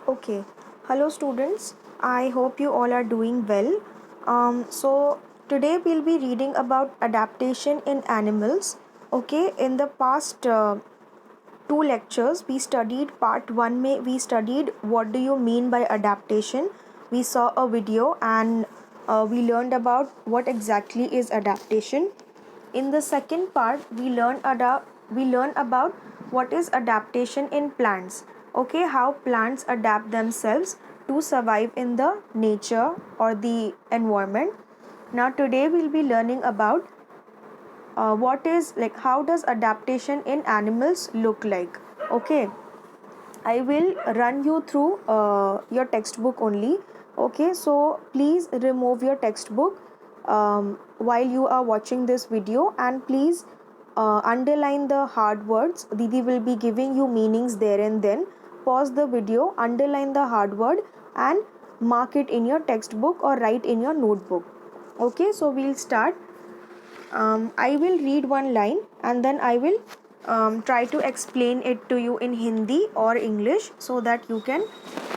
Okay, hello students. I hope you all are doing well. So today we'll be reading about adaptation in animals. Okay, in the past two lectures we studied part 1 में we studied what do you mean by adaptation. We saw a video and we learned about what exactly is adaptation. In the second part we learn about what is adaptation in plants. Okay, how plants adapt themselves to survive in the nature or the environment. Now today we'll be learning about what is like how does adaptation in animals look like. Okay, I will run you through your textbook only. Okay, so please remove your textbook while you are watching this video, and please underline the hard words. Didi will be giving you meanings there and then. Pause the video, underline the hard word, and mark it in your textbook or write in your notebook. Okay, so we'll start. I will read one line and then I will try to explain it to you in Hindi or English so that you can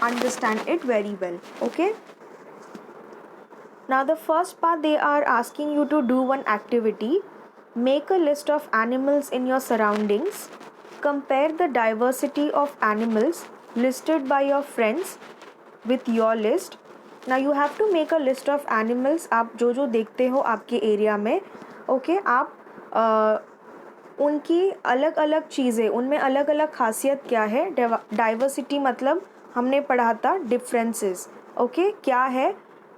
understand it very well. Okay. Now the first part, they are asking you to do one activity. Make a list of animals in your surroundings. Compare the diversity of animals listed by your friends with your list. Now you have to make a list of animals. आप जो जो देखते हो आपके area में, okay आप उनकी अलग अलग चीज़ें, उनमें अलग अलग खासियत क्या है. डाइवर्सिटी मतलब हमने पढ़ा था डिफरेंसेस. ओके, क्या है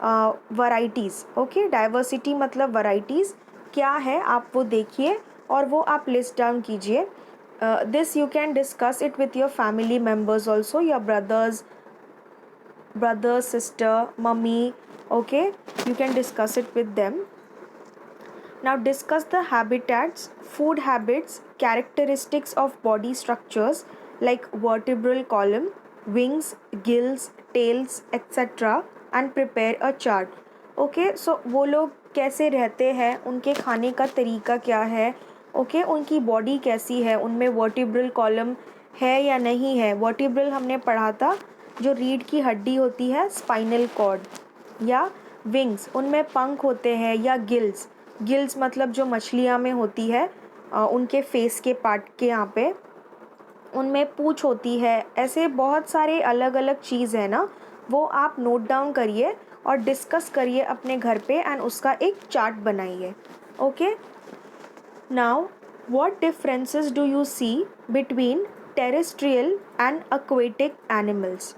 वैराइटीज़. ओके, डाइवर्सिटी मतलब वैराइटीज़ क्या है आप वो देखिए और वो आप लिस्ट डाउन कीजिए. This you can discuss it with your family members also, your brother, sister, mummy. Okay, you can discuss it with them. Now discuss the habitats, food habits, characteristics of body structures like vertebral column, wings, gills, tails, etc. and prepare a chart. Okay, so वो लोग कैसे रहते हैं, उनके खाने का तरीका क्या है. ओके, उनकी बॉडी कैसी है, उनमें वर्टिब्रल कॉलम है या नहीं है. वर्टिब्रल हमने पढ़ा था, जो रीढ़ की हड्डी होती है, स्पाइनल कॉर्ड. या विंग्स, उनमें पंख होते हैं. या गिल्स, गिल्स मतलब जो मछलियाँ में होती है, उनके फेस के पार्ट के यहाँ पे उनमें पूँछ होती है. ऐसे बहुत सारे अलग अलग चीज़ है ना, वो आप नोट डाउन करिए और डिस्कस करिए अपने घर पे एंड उसका एक चार्ट बनाइए. Okay, now what differences do you see between terrestrial and aquatic animals.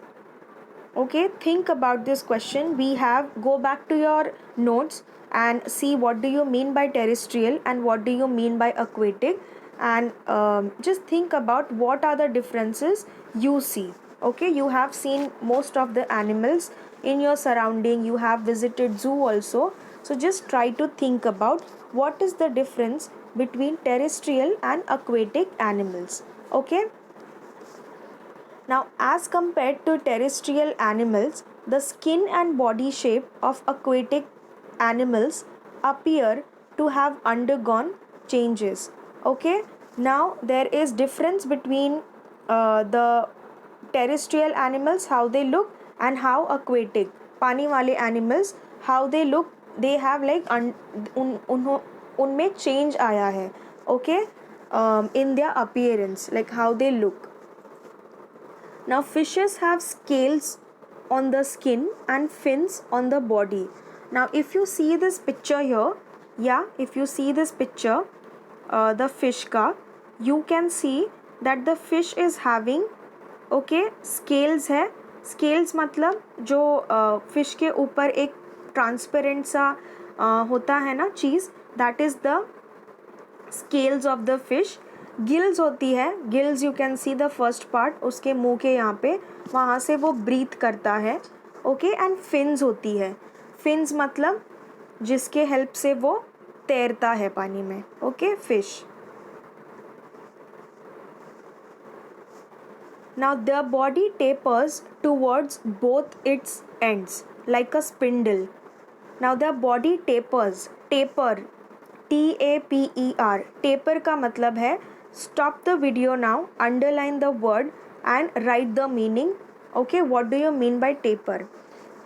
Okay, think about this question. We have go back to your notes and see what do you mean by terrestrial and what do you mean by aquatic, and just think about what are the differences you see. Okay, you have seen most of the animals in your surrounding, you have visited zoo also, so just try to think about what is the difference between terrestrial and aquatic animals. Okay. Now, as compared to terrestrial animals, the skin and body shape of aquatic animals appear to have undergone changes. Okay, now there is difference between the terrestrial animals how they look and how aquatic पानी वाले animals how they look. They have like उनमें change आया है. Okay, in their appearance, like how they look. Now fishes have scales on the skin and fins on the body. Now if you see this picture here, if you see this picture, the fish ka, you can see that the fish is having scales है. Scales मतलब जो fish के ऊपर एक transparent सा होता है ना चीज़, that is the scales of the fish. Gills होती है, gills you can see the first part, उसके मुंह के यहाँ पे, वहाँ से वो ब्रीथ करता है. ओके, एंड फिन्स होती है. फिन्स मतलब जिसके हेल्प से वो तैरता है पानी में. Okay, fish. Now the body tapers towards both its ends like a spindle. Now the body tapers. Taper, TAPER. Taper का मतलब है. Stop the video now, underline the word and write the meaning. Okay, what do you mean by taper?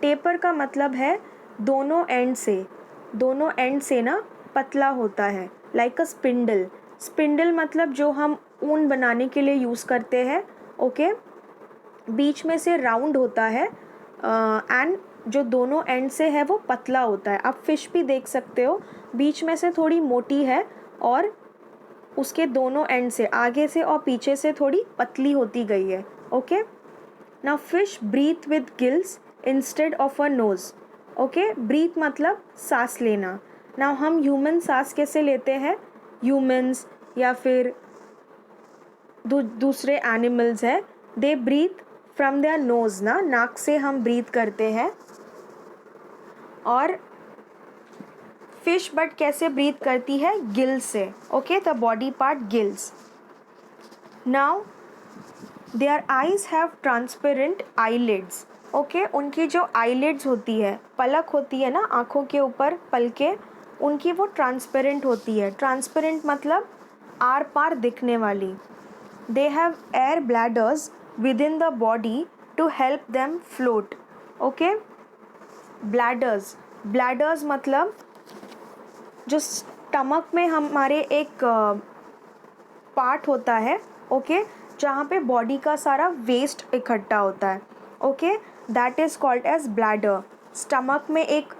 Taper का मतलब है दोनों and से ना पतला होता है, लाइक अ स्पिंडल। स्पिंडल मतलब जो हम ऊन बनाने के लिए यूज़ करते हैं, ओके। बीच में से राउंड होता है एंड जो दोनों एंड से है वो पतला होता है। आप फिश भी देख सकते हो, बीच में से थोड़ी मोटी है और उसके दोनों एंड से, आगे से और पीछे से थोड़ी पतली होती गई है, okay. Now fish breathe with gills instead of a nose, okay. Breathe मतलब सांस लेना। नाउ हम ह्यूमन सांस कैसे लेते हैं, ह्यूमंस या फिर दूसरे एनिमल्स है, they breathe from their nose ना, नाक से हम ब्रीथ करते हैं। और फिश बट कैसे ब्रीथ करती है, गिल्स से, okay, the body part gills. Now their eyes have transparent eyelids, okay. उनकी जो आईलिड्स होती है, पलक होती है ना आँखों के ऊपर, पलके, उनकी वो ट्रांसपेरेंट होती है। ट्रांसपेरेंट मतलब आर पार दिखने वाली। They have air bladders within the body to help them float, okay. Bladders मतलब जो स्टमक में हमारे एक पार्ट होता है, ओके, जहाँ पे बॉडी का सारा वेस्ट इकट्ठा होता है, okay, that is called as bladder. Stomach में एक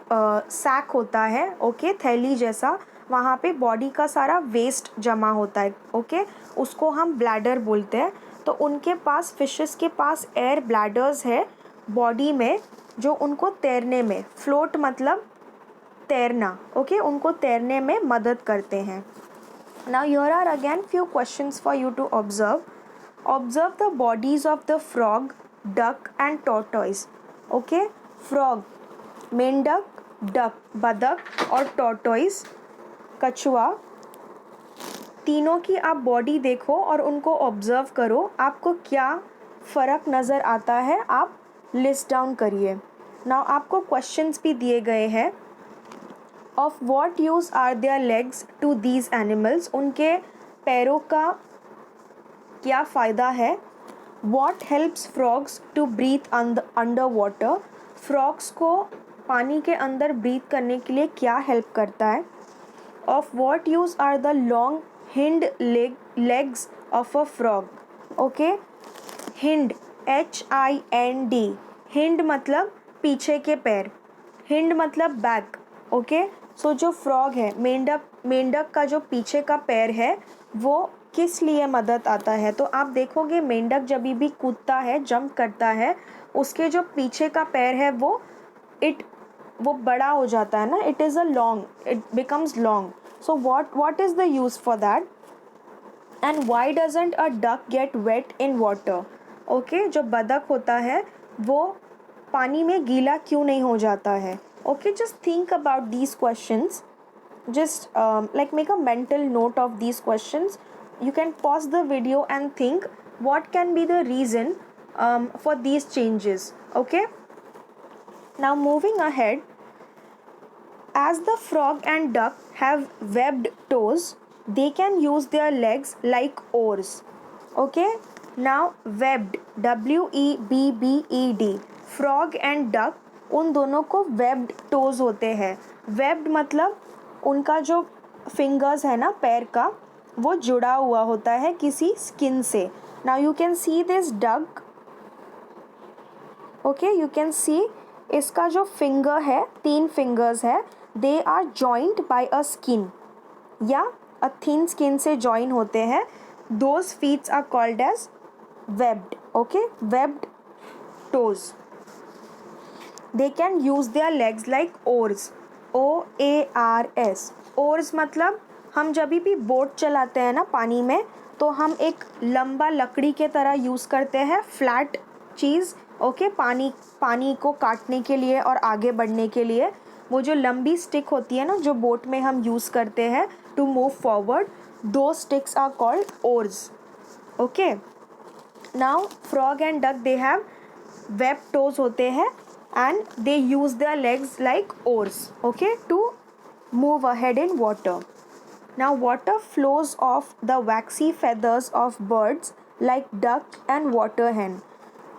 सैक होता है, ओके, थैली जैसा, वहाँ पे बॉडी का सारा वेस्ट जमा होता है, ओके, उसको हम ब्लैडर बोलते हैं। तो उनके पास, फिशेस के पास एयर ब्लैडर्स है बॉडी में, जो उनको तैरने में, फ्लोट मतलब तैरना, ओके, उनको तैरने में मदद करते हैं। Now here are again few questions for you to observe. Observe the bodies of the frog, duck and tortoise. Okay, frog, मेंढक, duck, बदक और tortoise, कछुआ, तीनों की आप बॉडी देखो और उनको ऑब्जर्व करो। आपको क्या फ़र्क नज़र आता है, आप लिस्ट डाउन करिए। नाउ आपको क्वेश्चंस भी दिए गए हैं। Of what use are their legs to these animals, उनके पैरों का क्या फ़ायदा है। What helps frogs to breathe under water, frogs को पानी के अंदर ब्रीथ करने के लिए क्या हेल्प करता है। Of what use are the long hind legs of a frog, okay. Hind, HIND, hind मतलब पीछे के पैर, हिंड मतलब बैक, ओके। सो जो फ्रॉग है, मेंढक का जो पीछे का पैर है वो किस लिए मदद आता है। तो आप देखोगे मेंढक जब भी कूदता है, जंप करता है, उसके जो पीछे का पैर है वो बड़ा हो जाता है ना, it becomes long. So what is the use for that, and why doesn't a duck get wet in water, okay, जो बदक होता है वो पानी में गीला क्यों नहीं हो जाता है, okay। just think about these questions, just like make a mental note of these questions. You can pause the video and think what can be the reason for these changes, okay। now moving ahead, as the frog and duck have webbed toes, they can use their legs like oars. Okay? Now webbed, WEBBED, frog and duck, उन दोनों को webbed toes होते हैं। webbed मतलब उनका जो fingers है ना पैर का, वो जुड़ा हुआ होता है किसी skin से। Now you can see this duck. Okay, you can see इसका जो फिंगर है, 3 फिंगर्स है, they are joint by a skin, या अ थिन स्किन से जॉइन होते हैं। Those feets are called as webbed, okay, webbed toes. They can use their legs like oars, OARS। Oars मतलब हम जब भी बोट चलाते हैं ना पानी में, तो हम एक लंबा लकड़ी के तरह यूज़ करते हैं, फ्लैट चीज़, ओके, पानी को काटने के लिए और आगे बढ़ने के लिए। वो जो लंबी स्टिक होती है ना, जो बोट में हम यूज़ करते हैं टू मूव फॉरवर्ड, दो sticks are called oars, okay. Now frog and duck they have web toes होते हैं and they use their legs like oars, okay, to move ahead in water. Now water flows off the waxy feathers of birds like duck and water hen.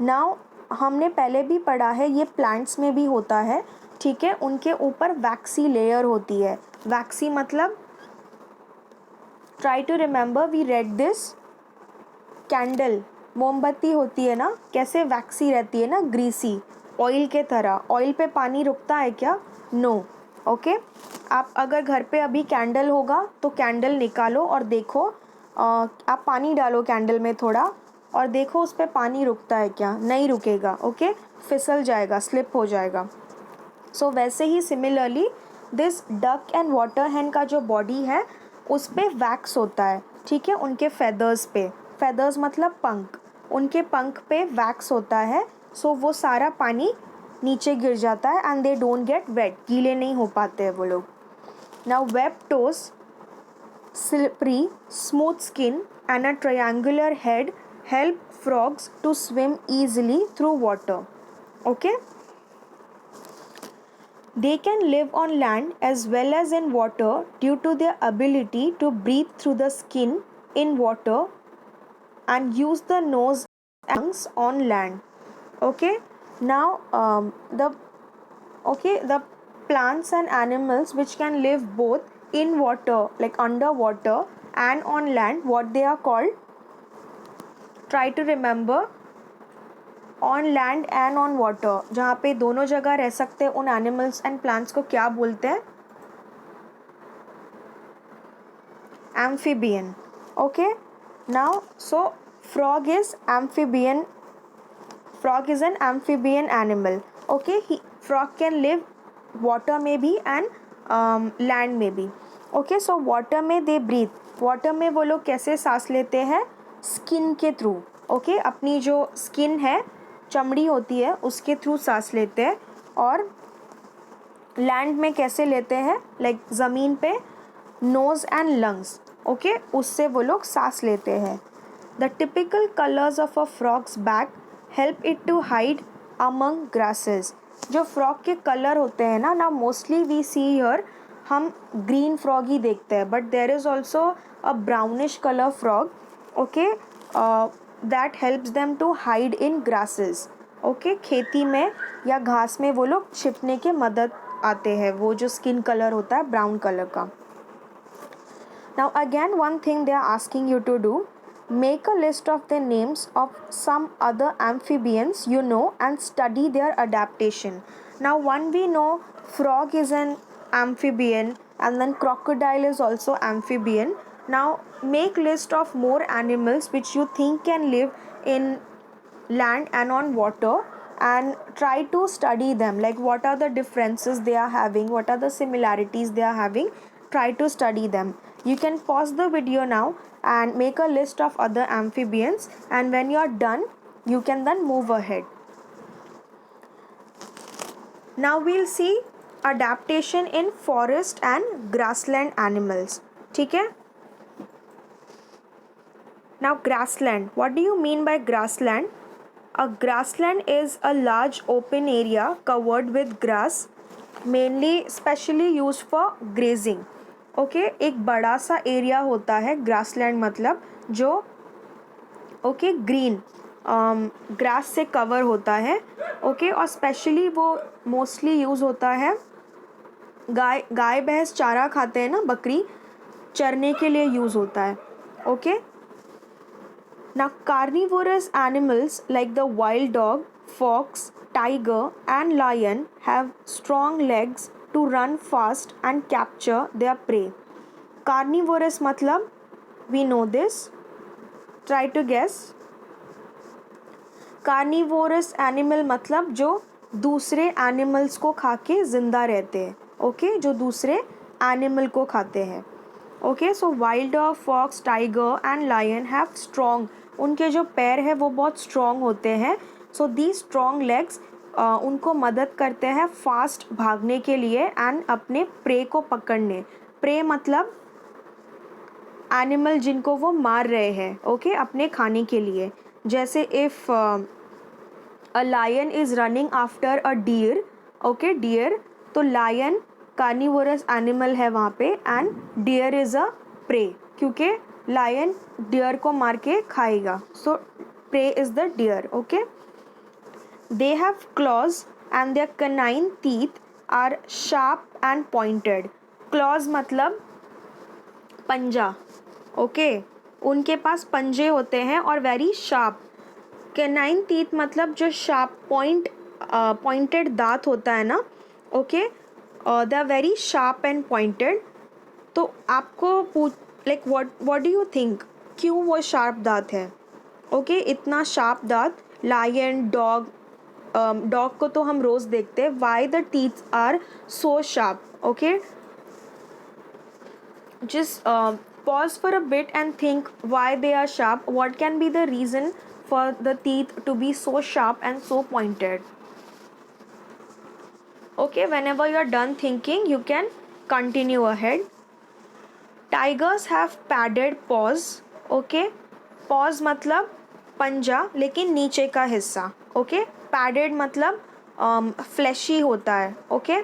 Now हमने पहले भी पढ़ा है, ये plants में भी होता है, ठीक है। उनके ऊपर वैक्सी लेयर होती है। वैक्सी मतलब, try to remember, we read this. Candle, मोमबत्ती होती है ना, कैसे वैक्सी रहती है ना, ग्रीसी, ऑयल के तरह। ऑयल पे पानी रुकता है क्या? नो। ओके, आप अगर घर पे अभी कैंडल होगा तो कैंडल निकालो और देखो, आप पानी डालो कैंडल में थोड़ा और देखो उस पर पानी रुकता है क्या? नहीं रुकेगा। ओके, फिसल जाएगा, स्लिप हो जाएगा। सो वैसे ही similarly this duck and water hen का जो बॉडी है उस पे वैक्स होता है, ठीक है, उनके फेदर्स पे। फेदर्स मतलब पंख, उनके पंख पे वैक्स होता है। सो वो सारा पानी नीचे गिर जाता है and they don't get wet, गीले नहीं हो पाते हैं वो लोग। Now web toes, slippery smooth skin and a triangular head help frogs to swim easily through water. Okay, they can live on land as well as in water due to their ability to breathe through the skin in water and use the nose and lungs on land. Okay, now the plants and animals which can live both in water, like underwater, and on land, what they are called? Try to remember. On land and on water, जहाँ पे दोनों जगह रह सकते हैं, उन animals and plants को क्या बोलते हैं? Amphibian. Okay, now so frog is amphibian, frog is an amphibian animal. Okay, frog can live water में भी एंड लैंड में भी। ओके, सो वाटर में दे ब्रीथ, वाटर में वो लोग कैसे सांस लेते हैं? स्किन के थ्रू। ओके, अपनी जो स्किन है, चमड़ी होती है, उसके थ्रू सांस लेते हैं। और लैंड में कैसे लेते हैं? लाइक ज़मीन पे, नोज़ एंड लंग्स। ओके, उससे वो लोग सांस लेते हैं। The typical colours of a frog's back help it to hide among grasses. जो फ्रॉग के कलर होते हैं ना, मोस्टली वी सी हियर, हम ग्रीन फ्रॉग ही देखते हैं, but there is also a brownish colour frog. Okay, that helps them to hide in grasses. Okay, खेती में या घास में वो लोग छिपने के मदद आते हैं, वो जो स्किन कलर होता है ब्राउन कलर का। Now again one thing they are asking you to do, make a list of the names of some other amphibians you know and study their adaptation. Now one we know frog is an amphibian and then crocodile is also amphibian. Now make list of more animals which you think can live in land and on water and try to study them, like what are the differences they are having, what are the similarities they are having. Try to study them. You can pause the video now and make a list of other amphibians, and when you are done you can then move ahead. Now we'll see adaptation in forest and grassland animals. ठीक है? Now grassland, what do you mean by grassland? A grassland is a large open area covered with grass, mainly specially used for grazing. Okay, एक बड़ा सा area होता है grassland, मतलब जो okay green grass से कवर होता है। ओके, और स्पेशली वो मोस्टली यूज़ होता है, गाय भैंस चारा खाते हैं ना, बकरी, चरने के लिए यूज़ होता है। Okay, now carnivorous animals like the wild dog, fox, tiger and lion have strong legs to run fast and capture their prey. Carnivorous मतलब, we know this, try to guess. Carnivorous animal मतलब जो दूसरे animals को खा के ज़िंदा रहते हैं। ओके, जो दूसरे एनिमल को खाते हैं। Okay, so wild dog, fox, tiger and lion have strong, उनके जो पैर हैं वो बहुत स्ट्रॉन्ग होते हैं। सो दी स्ट्रॉन्ग लेग्स उनको मदद करते हैं फास्ट भागने के लिए एंड अपने प्रे को पकड़ने। प्रे मतलब एनिमल जिनको वो मार रहे हैं, ओके, अपने खाने के लिए। जैसे if a lion is running after a deer, okay, deer, तो लायन कार्निवोरस एनिमल है वहाँ पे and deer is a prey, क्योंकि लायन डियर को मार के खाएगा। So prey is the deer. Okay, They have claws and their canine teeth are sharp and pointed. Claws मतलब पंजा, ओके उनके पास पंजे होते हैं और वेरी शार्प. कैनाइन टीथ मतलब जो शार्प पॉइंटेड दांत होता है ना, okay they are very sharp and pointed. तो आपको like what do you think क्यों वो शार्प दांत है? ओके इतना शार्प दांत. लायन, डॉग को तो हम रोज़ देखते हैं. Why the teeth are so sharp? Okay just pause for a bit and think why they are sharp. What can be the reason for the teeth to be so sharp and so pointed? Okay, whenever you are done thinking, you can continue ahead. Tigers have padded paws. Okay, paws मतलब पंजा लेकिन नीचे का हिस्सा. Okay, padded मतलब fleshy होता है. Okay,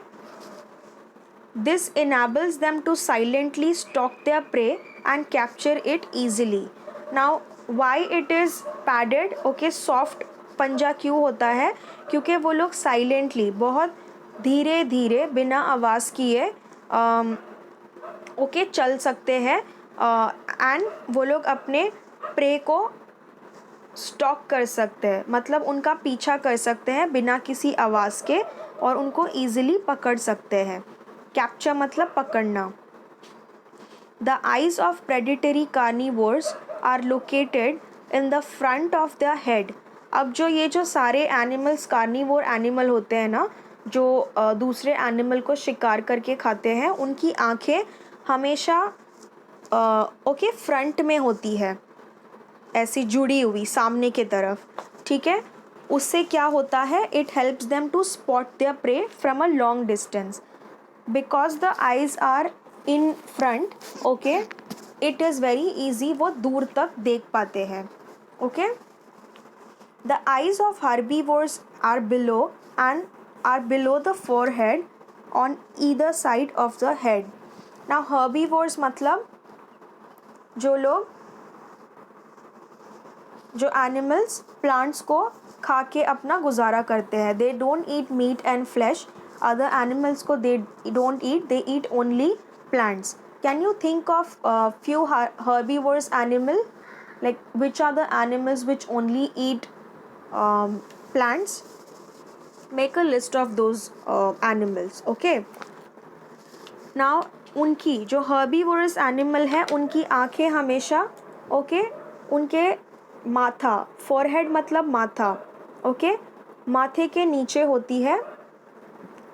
this enables them to silently stalk their prey and capture it easily. Now why it is padded? Okay, soft पंजा क्यों होता है? क्योंकि वो लोग साइलेंटली बहुत धीरे धीरे बिना आवाज़ किए ओके चल सकते हैं एंड वो लोग अपने प्रे को स्टॉक कर सकते हैं, मतलब उनका पीछा कर सकते हैं बिना किसी आवाज़ के और उनको ईजिली पकड़ सकते हैं. कैप्चर मतलब पकड़ना. The eyes of predatory carnivores are located in the front of the head. अब जो सारे एनिमल्स कार्निवोर एनिमल होते हैं ना, जो दूसरे एनिमल को शिकार करके खाते हैं, उनकी आँखें हमेशा ओके फ्रंट में होती है, ऐसी जुड़ी हुई सामने की तरफ. ठीक है, उससे क्या होता है? It helps them to spot their prey from a long distance. Because the eyes are in front, okay it is very easy, वो दूर तक देख पाते हैं. Okay the eyes of herbivores are below the forehead on either side of the head. Now herbivores मतलब जो animals plants को खा के अपना गुजारा करते हैं. They don't eat meat and flesh. Other animals को they don't eat, they eat only plants. Can you think of few herbivores animal, like which are the animals which only eat plants? Make a list of those animals. Okay, now उनकी जो herbivores animal है उनकी आँखें हमेशा okay उनके माथा, forehead मतलब माथा, ओके माथे के नीचे होती है,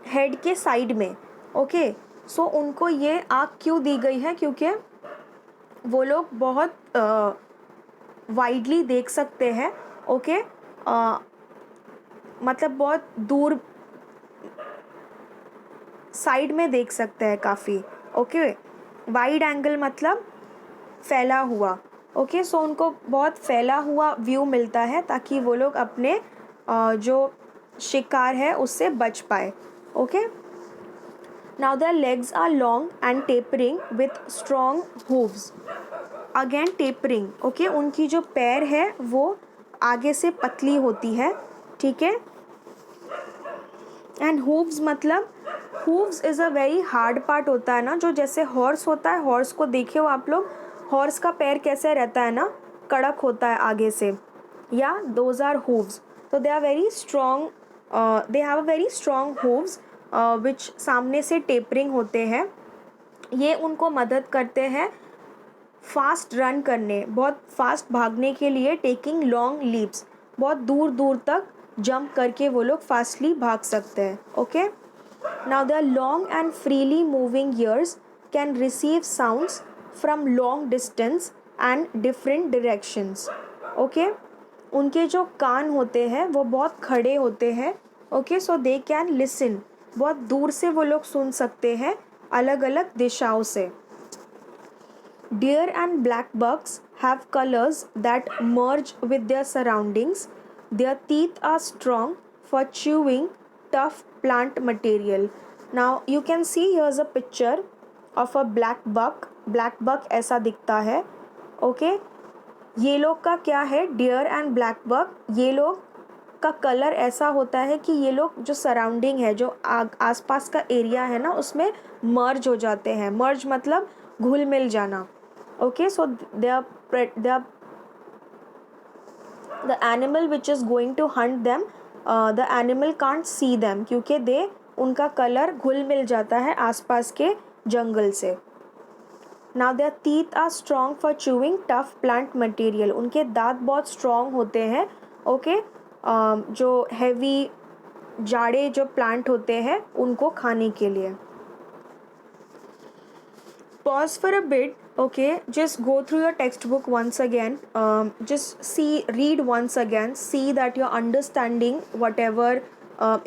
हेड के साइड में. ओके सो उनको ये आँख क्यों दी गई है? क्योंकि वो लोग बहुत वाइडली देख सकते हैं. ओके मतलब बहुत दूर साइड में देख सकते हैं काफ़ी. ओके वाइड एंगल मतलब फैला हुआ. ओके सो उनको बहुत फैला हुआ व्यू मिलता है ताकि वो लोग अपने जो शिकार है उससे बच पाए. Okay now their legs are long and tapering with strong hooves. Again tapering. Okay उनकी जो पैर है वो आगे से पतली होती है. ठीक है, एंड हूव्स मतलब hooves is a very hard part होता है ना, जो जैसे हॉर्स होता है. हॉर्स को देखे हो आप लोग, हॉर्स का पैर कैसे रहता है ना, कड़क होता है आगे से. या दोज आर हूव्स. तो they are very strong, they have a very strong hooves which सामने से टेपरिंग होते हैं. ये उनको मदद करते हैं फास्ट रन करने, बहुत फास्ट भागने के लिए. टेकिंग लॉन्ग लीप्स, बहुत दूर दूर तक जंप करके वो लोग फास्टली भाग सकते हैं. Okay now the long and freely moving years can receive sounds from long distance and different directions. Okay उनके जो कान होते हैं वो बहुत खड़े होते हैं. Okay so they can listen, बहुत दूर से वो लोग सुन सकते हैं अलग अलग दिशाओं से. Deer and black bucks have colors that merge with their surroundings. Their teeth are strong for chewing tough plant material. Now you can see here's a picture of a black buck. Black buck ऐसा दिखता है. Okay, ये लोग का क्या है? Deer and black buck, ये लोग का कलर ऐसा होता है कि ये लोग जो सराउंडिंग है, जो आसपास का एरिया है ना, उसमें मर्ज हो जाते हैं. मर्ज मतलब घुल मिल जाना. Okay, so they are the animal which is going to hunt them, the animal can't see them क्योंकि उनका कलर घुल मिल जाता है आसपास के जंगल से. Now their teeth are strong for chewing tough plant material. उनके दांत बहुत strong होते हैं. ओके, जो heavy जाड़े जो प्लांट होते हैं उनको खाने के लिए. Pause for a bit. Okay, just go through your textbook once again. Just read once again, see that you're understanding whatever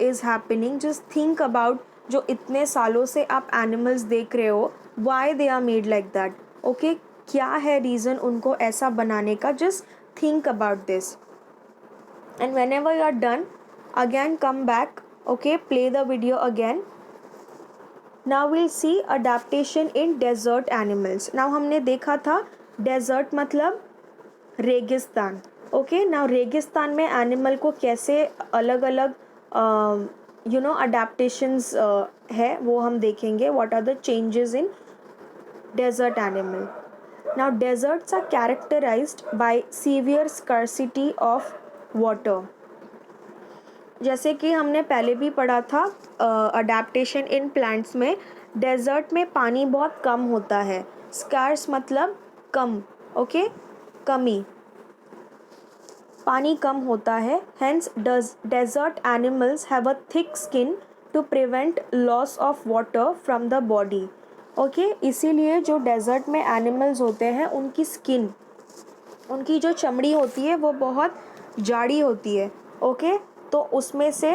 is happening. Just think about जो इतने सालों से आप animals देख रहे हो, why they are made like that. Okay, क्या है reason उनको ऐसा बनाने का. Just think about this. And whenever you are done, again come back. Okay, play the video again. Now we'll see adaptation in desert animals. Now हमने देखा था desert मतलब रेगिस्तान. ओके, नाउ रेगिस्तान में एनिमल को कैसे अलग अलग अडेप्टेशंस है वो हम देखेंगे. What are the changes in desert animal. Now deserts are characterized by severe scarcity of water. जैसे कि हमने पहले भी पढ़ा था अडेप्टेशन इन प्लांट्स में, डेजर्ट में पानी बहुत कम होता है. स्कार्स मतलब कम. ओके, कमी, पानी कम होता है. Hence desert animals have a thick skin to prevent loss of water from the body. Okay, इसीलिए जो डेजर्ट में एनिमल्स होते हैं उनकी स्किन, उनकी जो चमड़ी होती है वो बहुत जाड़ी होती है. ओके, तो उसमें से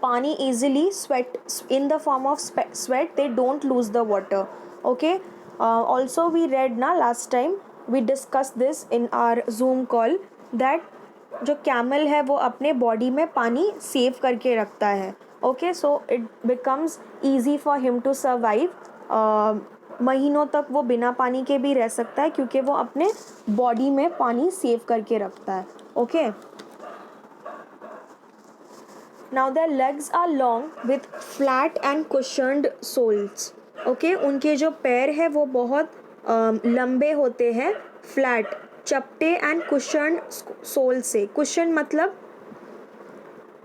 पानी easily sweat in the form of sweat, they don't lose the water. Okay, also we read na last time we discussed this in our Zoom call that जो कैमल है वो अपने बॉडी में पानी सेव करके रखता है. Okay, so it becomes easy for him to survive. महीनों तक वो बिना पानी के भी रह सकता है क्योंकि वो अपने बॉडी में पानी सेव करके रखता है. Okay, Now their legs are long with flat and cushioned soles. Okay, उनके जो पैर है वो बहुत लंबे होते हैं, फ्लैट, चपटे एंड कुशन सोल से.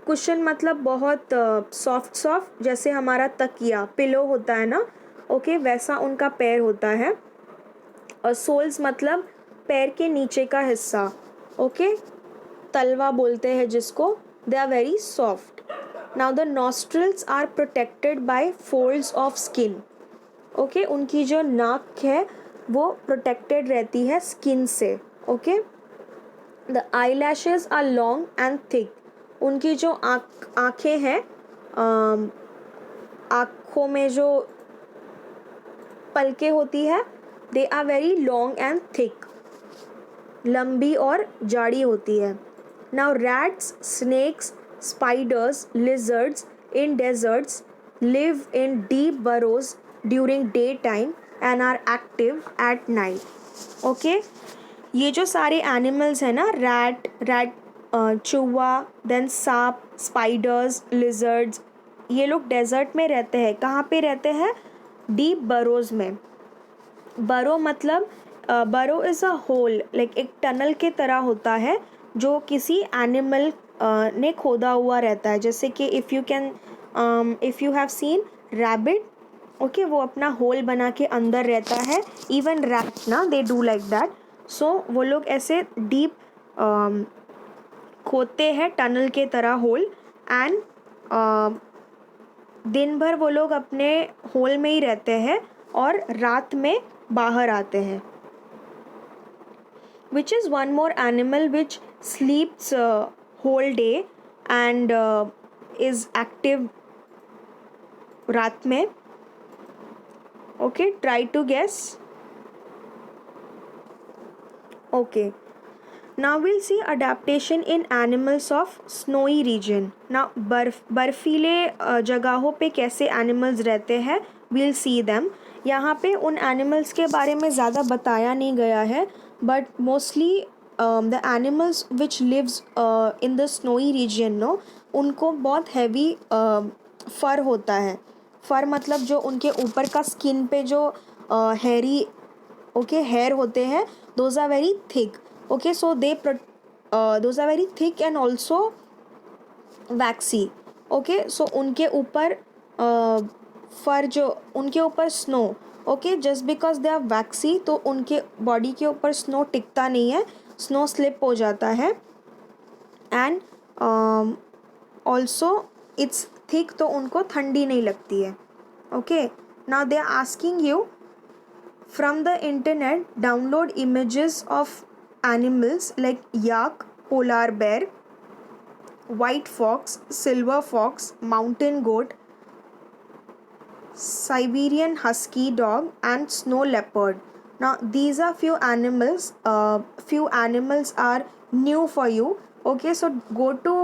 कुशन मतलब बहुत सॉफ्ट जैसे हमारा तकिया पिलो होता है ना. ओके, वैसा उनका पैर होता है. और सोल्स मतलब पैर के नीचे का हिस्सा. ओके, तलवा बोलते हैं जिसको. They are very soft. Now the nostrils are protected by folds of skin. Okay, उनकी जो नाक है वो protected रहती है skin से. Okay, the eyelashes are long and thick. उनकी जो आँखें हैं, आँखों में जो पलकें होती है, they are very long and thick. लंबी और जाड़ी होती है. Now rats, snakes, spiders, lizards in deserts live in deep burrows during daytime and are active at night. Okay, ये जो सारे animals हैं ना, rat, चूहा, then सांप, spiders, lizards, ये लोग desert में रहते हैं. कहाँ पे रहते हैं? deep burrows में. burrow मतलब burrow is a hole, like एक टनल के तरह होता है जो किसी एनिमल ने खोदा हुआ रहता है. जैसे कि if you have seen rabbit, okay, वो अपना होल बना के अंदर रहता है. इवन रैट ना, दे डू लाइक दैट. सो वो लोग ऐसे डीप खोदते हैं टनल के तरह होल. एंड दिन भर वो लोग अपने होल में ही रहते हैं और रात में बाहर आते हैं. Which is one more animal which sleeps whole day and is active रात में. Okay, try to guess. Okay, now we'll see adaptation in animals of snowy region. Now बर्फीले जगहों पे कैसे animals रहते हैं, we'll see them. यहाँ पे उन animals के बारे में ज़्यादा बताया नहीं गया है, but mostly the animals which lives in the snowy region no, उनको बहुत हैवी फर होता है. फर मतलब जो उनके ऊपर का स्किन पे जो हेयरी हेयर होते हैं, those are very thick. Okay, so they those are very thick and also waxy. Okay, so उनके ऊपर फर जो उनके ऊपर snow, okay, just because they are waxy, तो उनके बॉडी के ऊपर स्नो टिकता नहीं है, स्नो स्लिप हो जाता है. एंड ऑल्सो इट्स थिक, तो उनको ठंडी नहीं लगती है. Okay, now they are asking you from the internet download images of animals like yak, polar bear, white fox, silver fox, mountain goat, Siberian husky dog, and snow leopard. Now these are few animals. Few animals are new for you. Okay, so go to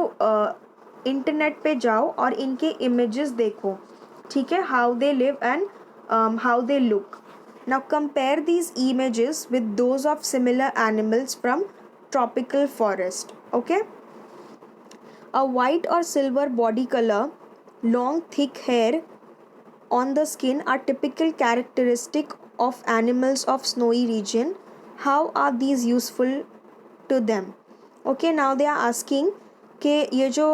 internet पे जाओ और इनके images देखो. ठीक है, how they live and how they look. Now compare these images with those of similar animals from tropical forest. Okay. A white or silver body color, long thick hair on the skin are typical characteristic of animals of snowy region. How are these useful to them? Okay, now they are asking कि ये जो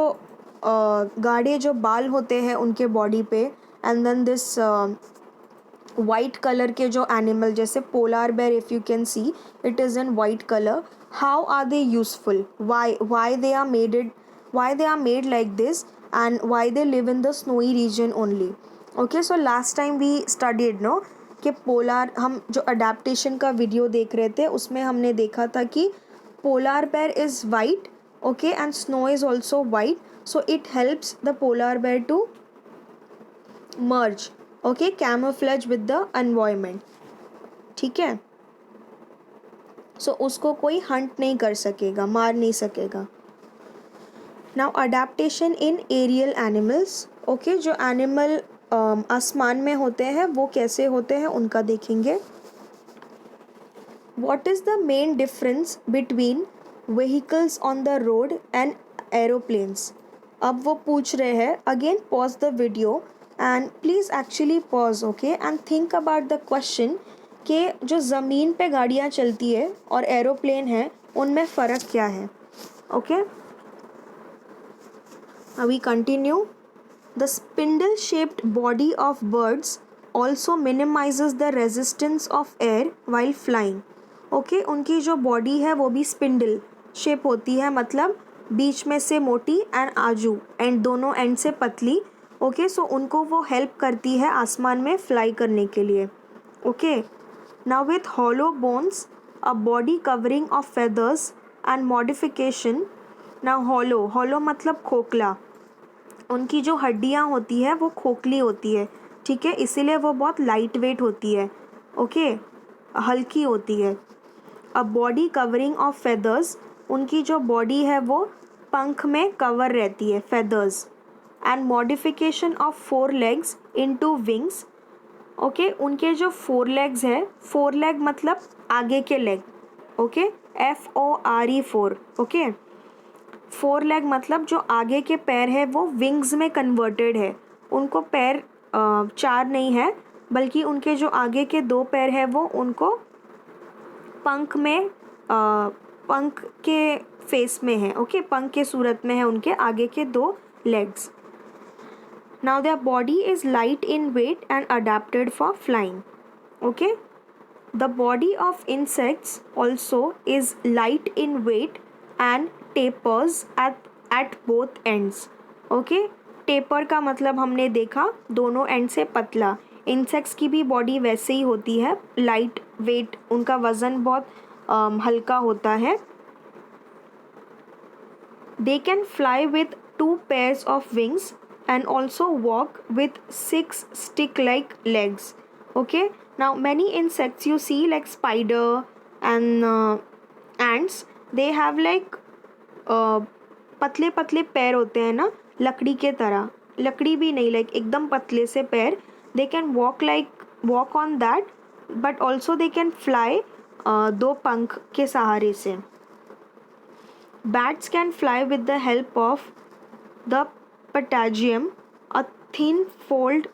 गाढ़े जो बाल होते हैं उनके body पे, and then this white colour के जो एनिमल जैसे polar bear, if you can see it is in white colour, how are they useful, why they are made like this, and why they live in the snowy region only. Okay, so last time we studied no कि polar, हम जो adaptation का video देख रहे थे उसमें हमने देखा था कि polar bear is white, okay, and snow is also white, so it helps the polar bear to merge, okay, camouflage with the environment. ठीक है, सो उसको कोई हंट नहीं कर सकेगा, मार नहीं सकेगा. नाउ अडेप्टेशन इन एरियल एनिमल्स. ओके, जो एनिमल आसमान में होते हैं वो कैसे होते हैं उनका देखेंगे. What is the main difference between vehicles on the road and aeroplanes. अब वो पूछ रहे हैं, again pause the video and please actually pause, okay, and think about the question कि जो ज़मीन पे गाड़ियाँ चलती है और एरोप्लेन है उनमें फ़र्क क्या है. Okay, we continue. The spindle-shaped body of birds also minimizes the resistance of air while flying. Okay, उनकी जो बॉडी है वो भी स्पिंडल शेप होती है, मतलब बीच में से मोटी एंड आजू एंड दोनों एंड से पतली. ओके, सो उनको वो हेल्प करती है आसमान में फ्लाई करने के लिए. Okay, now with hollow bones, a body covering of feathers and modification. Now hollow मतलब खोखला, उनकी जो हड्डियाँ होती है वो खोखली होती है. ठीक है, इसीलिए वो बहुत लाइट वेट होती है. ओके, हल्की होती है. A body covering of feathers, उनकी जो बॉडी है वो पंख में कवर रहती है, feathers. And modification of 4 legs into wings. Okay, उनके जो 4 legs है, 4 leg मतलब आगे के leg. Okay, FORE 4. Okay, 4 leg मतलब जो आगे के पैर है वो विंग्स में कन्वर्टेड है. उनको पैर 4 नहीं है, बल्कि उनके जो आगे के 2 पैर है वो उनको पंख में पंख के फेस में है. ओके, पंख के सूरत में है उनके आगे के 2 legs. Now their body is light in weight and adapted for flying. Okay, the body of insects also is light in weight and tapers at both ends. Okay, taper का मतलब हमने देखा दोनों एंड से पतला. इंसेक्ट्स की भी body वैसे ही होती है, लाइट वेट, उनका वज़न बहुत हल्का होता है. They can fly with 2 pairs of wings and also walk with 6 stick-like legs. Okay, now many insects you see like spider and ants, they have like पतले पतले पैर होते हैं ना, लकड़ी के तरह, लकड़ी भी नहीं, लाइक एकदम पतले से पैर. They can walk on that, but also they can fly 2 पंख के सहारे से. Bats can fly with the help of the patagium, a thin fold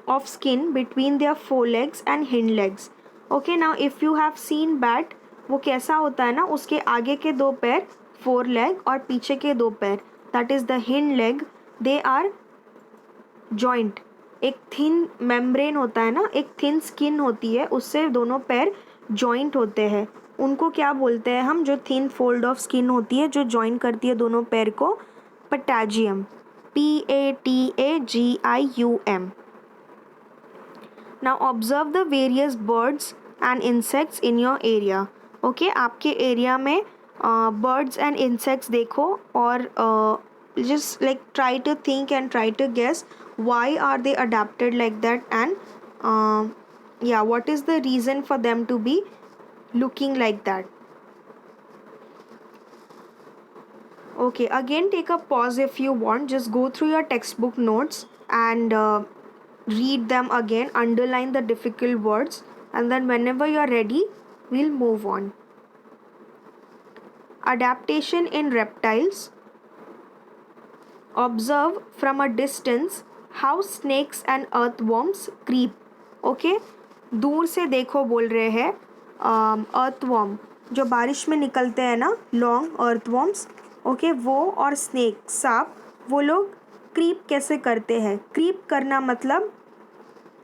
of skin between their forelegs and hind legs. Okay, now if you have seen bat, वो कैसा होता है ना, उसके आगे के दो पैर फोर लेग और पीछे के दो पैर that is the hind leg, they are joint. एक थिन मेम्ब्रेन होता है ना, एक थिन स्किन होती है, उससे दोनों पैर जॉइंट होते हैं. उनको क्या बोलते हैं हम, जो थिन फोल्ड ऑफ स्किन होती है जो जॉइन करती है दोनों पैर को, पटाजियम. PATAGIUM. Now observe the various birds and insects in your area. Okay, आपके एरिया में birds and insects देखो और just like try to think and try to guess why are they adapted like that, and yeah, what is the reason for them to be looking like that. Okay, again take a pause if you want, just go through your textbook notes and read them again, underline the difficult words, and then whenever you are ready we'll move on. Adaptation in reptiles. Observe from a distance how snakes and earthworms creep. Okay, दूर से देखो बोल रहे हैं. earthworm जो बारिश में निकलते हैं ना, लॉन्ग earthworms. ओके, वो और स्नेक सांप, वो लोग क्रीप कैसे करते हैं. क्रीप करना मतलब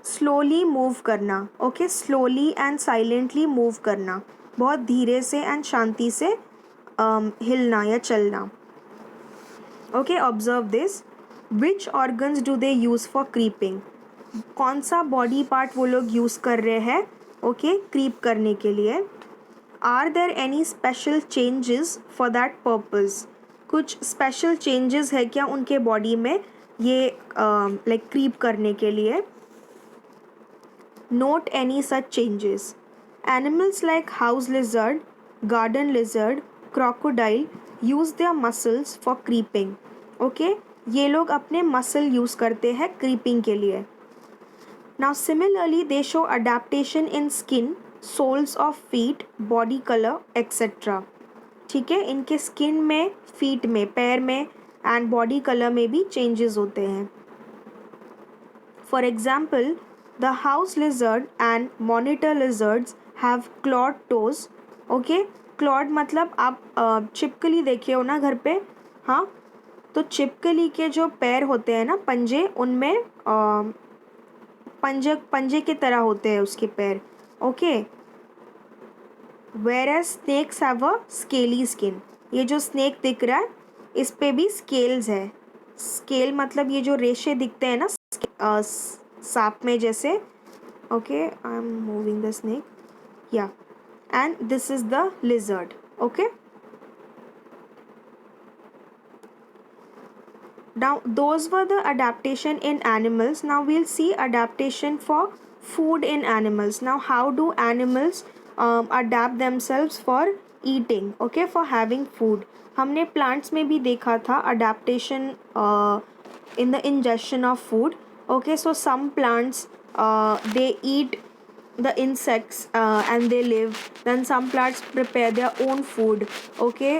स्लोली मूव करना. Okay, slowly and silently move करना, बहुत धीरे से एंड शांति से हिलना या चलना. Okay, observe this. Which organs do they use for creeping. कौन सा बॉडी पार्ट वो लोग यूज़ कर रहे हैं ओके क्रीप करने के लिए. Are there any special changes for that purpose. कुछ स्पेशल चेंजेस है क्या उनके बॉडी में ये लाइक क्रीप करने के लिए. Note any such changes. Animals like house lizard, garden lizard, crocodile use their muscles for creeping. Okay, ये लोग अपने मसल यूज़ करते हैं क्रीपिंग के लिए. Now similarly they show adaptation in skin, soles of feet, body colour etcetera. ठीक है, इनके स्किन में, फीट में, पैर में एंड बॉडी कलर में भी चेंजेस होते हैं. For example the house lizard and monitor lizards have Claude toes. Okay, Claude मतलब आप छिपकली देखे हो ना घर पे. हाँ, तो छिपकली के जो पैर होते हैं ना, पंजे, उनमें पंजे की तरह होते हैं उसके पैर. Okay, whereas snakes have a scaly skin. ये जो स्नेक दिख रहा है इस पे भी स्केल्स है. स्केल मतलब ये जो रेशे दिखते हैं ना सांप में जैसे. Okay, I am moving the snake, yeah, and this is the lizard. Okay, now those were the adaptation in animals. Now we'll see adaptation for food in animals. Now how do animals adapt themselves for eating, okay, for having food. हमने plants में भी देखा था adaptation in the ingestion of food. Okay, so some plants they eat the insects and they live. Then some plants prepare their own food. Okay,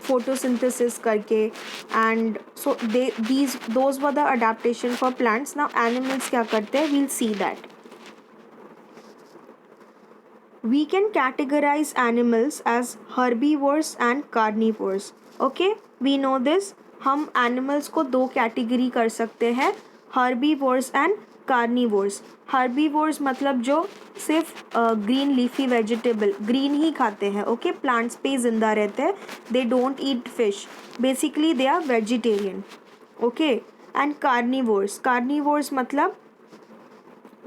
photosynthesis करके, and so those were the adaptation for plants. Now animals क्या करते हैं, we'll see that. We can categorize animals as herbivores and carnivores. Okay, we know this. हम animals को दो category कर सकते हैं, herbivores and carnivores. herbivores मतलब जो सिर्फ ग्रीन लीफी वेजिटेबल, ग्रीन ही खाते हैं. ओके, प्लांट्स पे ही जिंदा रहते हैं. They don't eat fish, basically they are vegetarian. Okay, and carnivores मतलब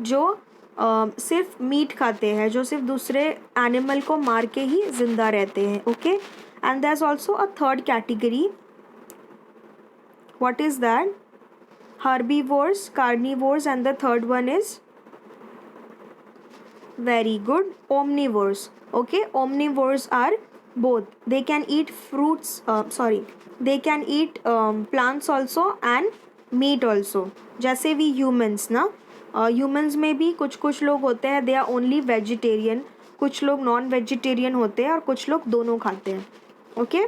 जो सिर्फ मीट खाते हैं, जो सिर्फ दूसरे एनिमल को मार के ही जिंदा रहते हैं. Okay, and there is also a third category. What is that? herbivores, carnivores, and the third one is, very good, omnivores. Okay, omnivores are both. They can eat fruits, they can eat plants also and meat also. जैसे भी humans ना, humans में भी कुछ लोग होते हैं they are only vegetarian, कुछ लोग नॉन वेजिटेरियन होते हैं और कुछ लोग दोनों खाते हैं. Okay,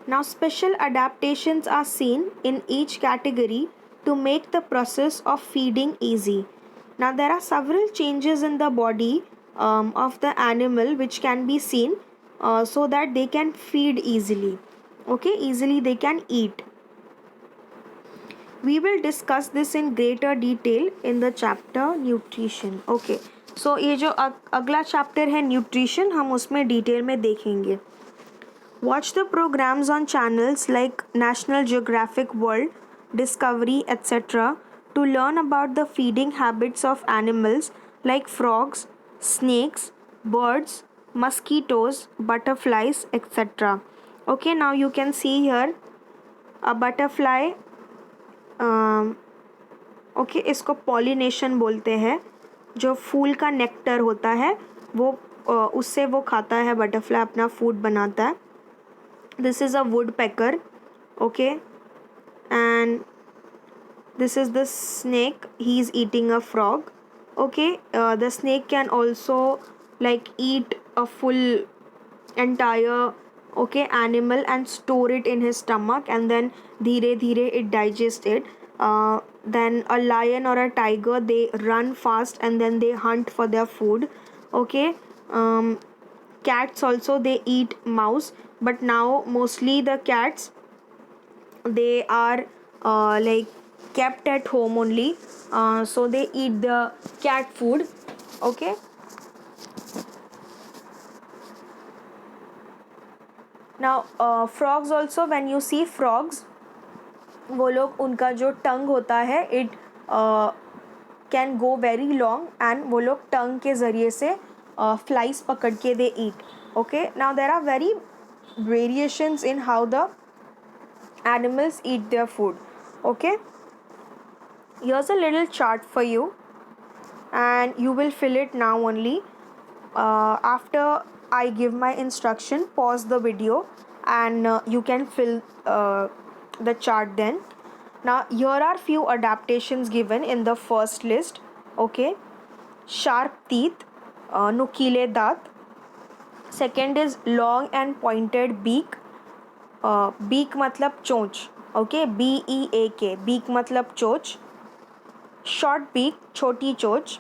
Now, special adaptations are seen in each category to make the process of feeding easy. Now, there are several changes in the body of the animal which can be seen so that they can feed easily. Okay, easily they can eat. We will discuss this in greater detail in the chapter nutrition. Okay, so ये जो अगला chapter है nutrition, हम उसमें detail में देखेंगे. Watch the programs on channels like National Geographic World, Discovery, etc. to learn about the feeding habits of animals like frogs, snakes, birds, mosquitoes, butterflies, etc. Okay, now you can see here a butterfly. Okay इसको pollination बोलते हैं. जो फूल का nectar होता है वो उससे वो खाता है. बटरफ्लाई अपना फूड बनाता है. This is a woodpecker. Okay, and this is the snake. He's eating a frog. Okay, the snake can also like eat a full entire animal and store it in his stomach, and then धीरे धीरे it digests it. Then a lion or a tiger, they run fast and then they hunt for their food. Okay, cats also, they eat mouse, but now mostly the cats, they are like kept at home only, so they eat the cat food. Okay, now frogs also, when you see frogs, वो लोग उनका जो tongue होता है it can go very long and वो लोग tongue के ज़रिए से फ्लाइज पकड़ के they eat. Okay, now there are very variations in how the animals eat their food. Okay, here's a little chart for you and you will fill it now only. After I give my instruction, pause the video and you can fill the chart then. Now here are few adaptations given in the first list. Okay, sharp teeth, nukile daat. Second is long and pointed beak. Beak मतलब चोंच. Okay, BEAK, beak मतलब चोंच. Short beak, छोटी चोंच.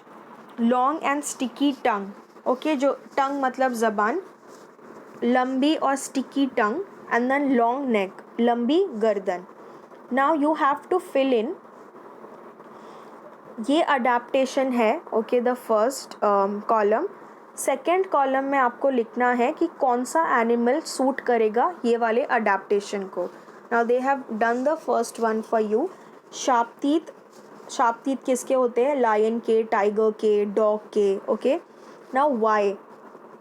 Long and sticky tongue. Okay, जो tongue मतलब ज़बान. लंबी और sticky tongue and then long neck, लंबी गर्दन. Now you have to fill in. ये अडेप्टेशन है. Okay, the first column. Second column में आपको लिखना है कि कौन सा एनिमल सूट करेगा ये वाले अडेप्टेशन को. Now they have done the first one for you. Sharp teeth. Sharp teeth किसके होते हैं? लायन के, टाइगर के, डॉग के. Okay, now why,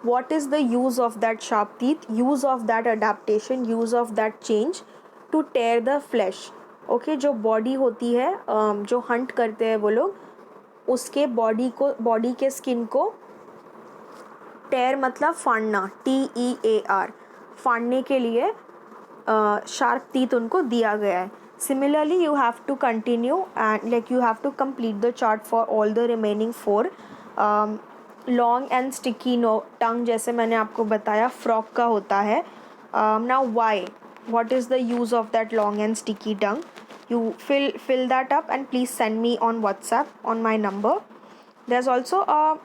what is the use of that sharp teeth, use of that adaptation, use of that change? To tear the flesh. Okay, जो body होती है, जो हंट करते हैं वो लोग, उसके बॉडी के स्किन को टेयर मतलब फाड़ना, TEAR, फाड़ने के लिए शार्प टीथ उनको दिया गया है. Similarly, you have to continue and like you have to complete the chart for all the remaining 4. Long and sticky tongue जैसे मैंने आपको बताया फ्रॉग का होता है. Now why, what is the use of that long and sticky tongue? You fill that up and please send me on WhatsApp on my number. There's also a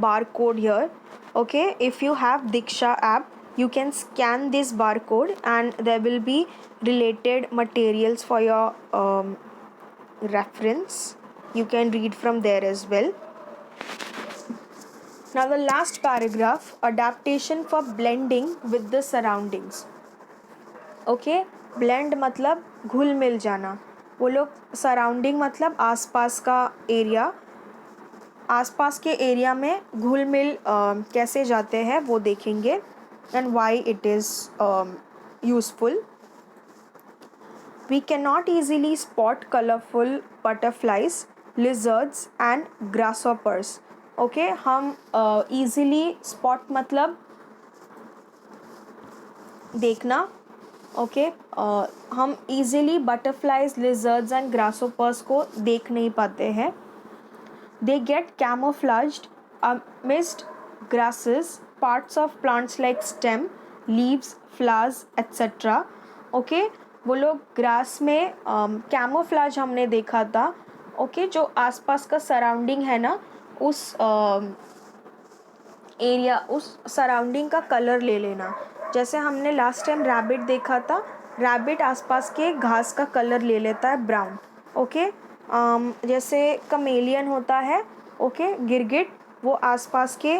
barcode here. Okay, if you have Diksha app, you can scan this barcode and there will be related materials for your reference. You can read from there as well. Now the last paragraph, adaptation for blending with the surroundings. Okay, blend मतलब घुल मिल जाना. वो लोग surrounding मतलब आसपास का area, आसपास के एरिया में घुल मिल कैसे जाते हैं वो देखेंगे and why it is useful. We cannot easily spot colorful butterflies, lizards and grasshoppers. Okay, हम easily spot मतलब देखना. Okay, हम easily butterflies, lizards and grasshoppers को देख नहीं पाते हैं. They get camouflaged amidst grasses, parts of plants like stem leaves, flowers etcetera. Okay, वो लोग ग्रास में कैमोफ्लाज हमने देखा था. ओके, जो आसपास का सराउंडिंग है ना, उस एरिया, उस सराउंडिंग का कलर ले लेना. जैसे हमने लास्ट टाइम रैबिट देखा था, रैबिट आसपास के घास का कलर ले लेता है ब्राउन. ओके, जैसे कमेलियन होता है, ओके, गिरगिट, वो आसपास के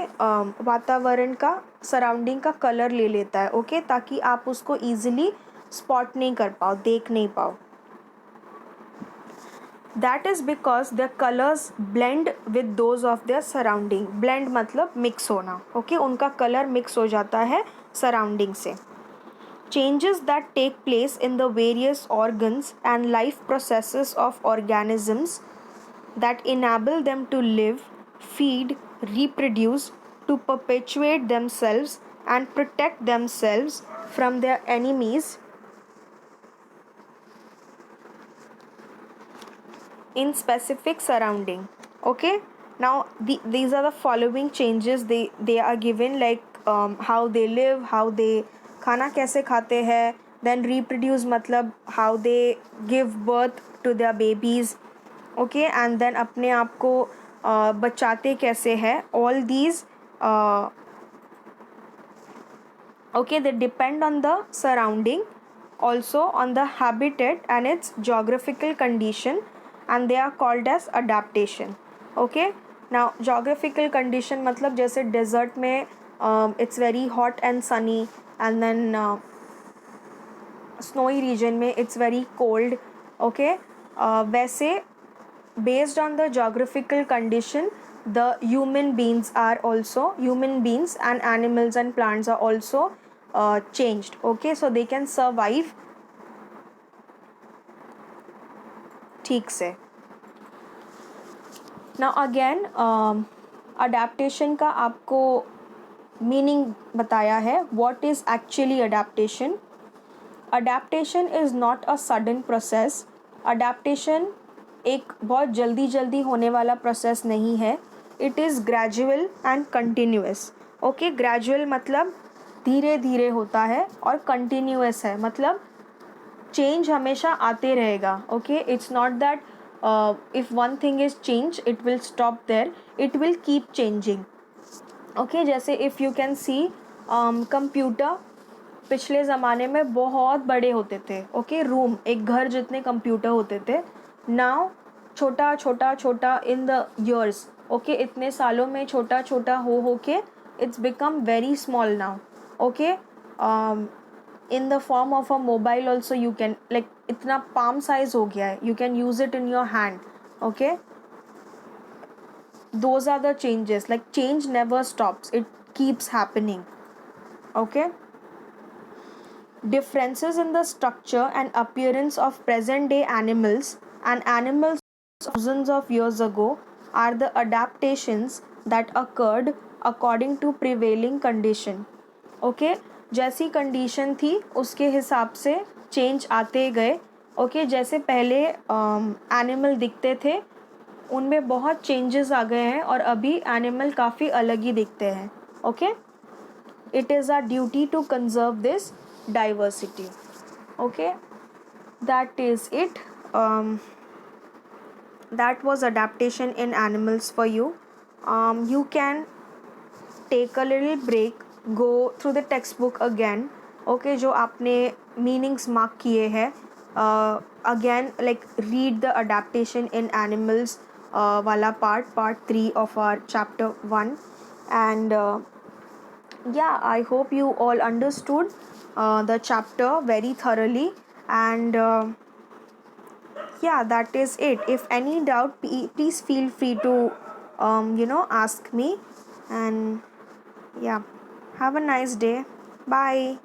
वातावरण का, सराउंडिंग का कलर ले लेता है. ओके, ताकि आप उसको ईजिली स्पॉट नहीं कर पाओ, देख नहीं पाओ. That is because their colors blend with those of their surrounding. Blend मतलब mix होना. Okay, उनका color mix हो जाता है surrounding से. Changes that take place in the various organs and life processes of organisms that enable them to live, feed, reproduce, to perpetuate themselves and protect themselves from their enemies in specific surrounding. Okay, now these are the following changes they are given, like how they live, how they खाना कैसे खाते हैं, then reproduce मतलब how they give birth to their babies. Okay, and then अपने आप को बचाते कैसे हैं. All these okay, they depend on the surrounding, also on the habitat and its geographical condition, and they are called as adaptation. Okay, now geographical condition मतलब जैसे desert में it's very hot and sunny, and then snowy region में it's very cold. Okay, वैसे based on the geographical condition, the human beings and animals and plants are also changed. Okay, so they can survive ठीक से. Now again, adaptation का आपको meaning बताया है. What is actually adaptation? Adaptation is not a sudden process. Adaptation एक बहुत जल्दी होने वाला प्रोसेस नहीं है. It is gradual and continuous. Okay, gradual मतलब धीरे धीरे होता है, और continuous है मतलब चेंज हमेशा आते रहेगा. Okay, it's not that if one thing is change it will stop there, it will keep changing. Okay, जैसे if you can see computer पिछले ज़माने में बहुत बड़े होते थे. ओके, रूम, एक घर जितने कंप्यूटर होते थे. नाउ छोटा छोटा छोटा इन द ईयर्स. ओके, इतने सालों में छोटा छोटा हो के it's become very small now. Okay, in the form of a mobile also you can, like इतना palm size हो गया है, you can use it in your hand. Okay, those are the changes. Like change never stops, it keeps happening. Okay, differences in the structure and appearance of present day animals and animals thousands of years ago are the adaptations that occurred according to prevailing condition. Okay, जैसी condition थी उसके हिसाब से change आते गए. Okay, जैसे पहले animal दिखते थे उनमें बहुत चेंजेस आ गए हैं, और अभी एनिमल काफ़ी अलग ही दिखते हैं. Okay, it is our duty to conserve this diversity. Okay, that is it. that was adaptation in animals for you. You can take a little break, go through the textbook again. Okay, जो आपने meanings mark किए हैं, again like read the adaptation in animals वाला part 3 of our chapter 1. And yeah, I hope you all understood the chapter very thoroughly. And yeah, that is it. If any doubt, please feel free to ask me. And yeah, have a nice day. Bye.